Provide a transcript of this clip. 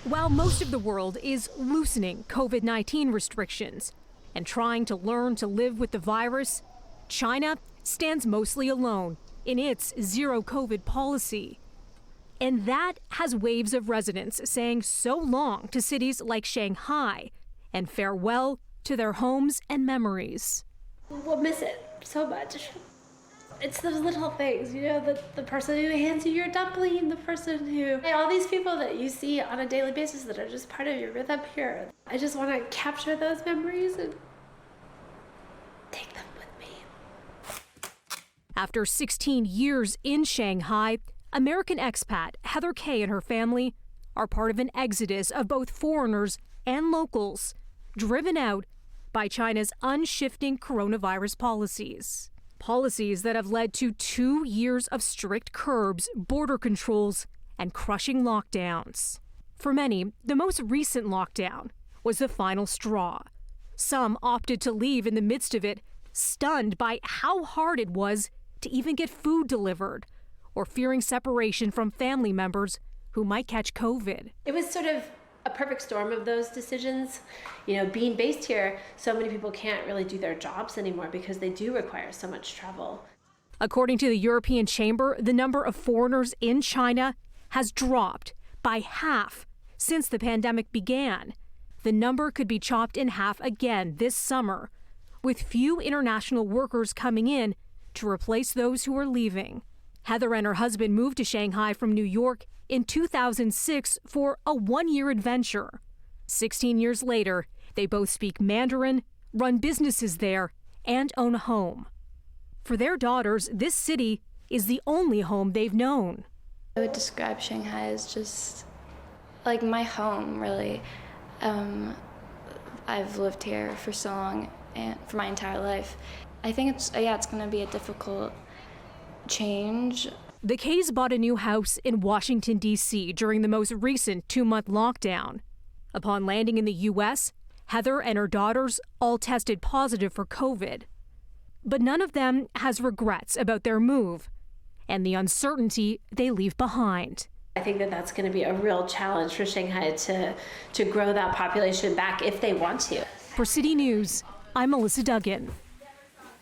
While most of the world is loosening COVID-19 restrictions and trying to learn to live with the virus, China stands mostly alone in its zero COVID policy. And that has waves of residents saying so long to cities like Shanghai and farewell to their homes and memories. We'll miss it so much. It's those little things, you know, the person who hands you your dumpling, the person who, all these people that you see on a daily basis that are just part of your rhythm here. I just want to capture those memories and take them with me. After 16 years in Shanghai, American expat Heather Kay and her family are part of an exodus of both foreigners and locals, driven out by China's unshifting coronavirus policies. Policies that have led to 2 years of strict curbs, border controls, and crushing lockdowns. For many, the most recent lockdown was the final straw. Some opted to leave in the midst of it, stunned by how hard it was to even get food delivered, or fearing separation from family members who might catch COVID. It was sort of a perfect storm of those decisions. You know, being based here, so many people can't really do their jobs anymore because they do require so much travel. According to the European Chamber, the number of foreigners in China has dropped by half since the pandemic began. The number could be chopped in half again this summer, with few international workers coming in to replace those who are leaving. Heather and her husband moved to Shanghai from New York in 2006 for a one-year adventure. 16 years later, they both speak Mandarin, run businesses there, and own a home. For their daughters, this city is the only home they've known. I would describe Shanghai as just like my home, really. I've lived here for so long and for my entire life. I think it's going to be a difficult change. The Kays bought a new house in Washington, D.C. during the most recent 2-month lockdown. Upon landing in the U.S., Heather and her daughters all tested positive for COVID. But none of them has regrets about their move and the uncertainty they leave behind. I think that that's going to be a real challenge for Shanghai to grow that population back if they want to. For City News, I'm Melissa Duggan.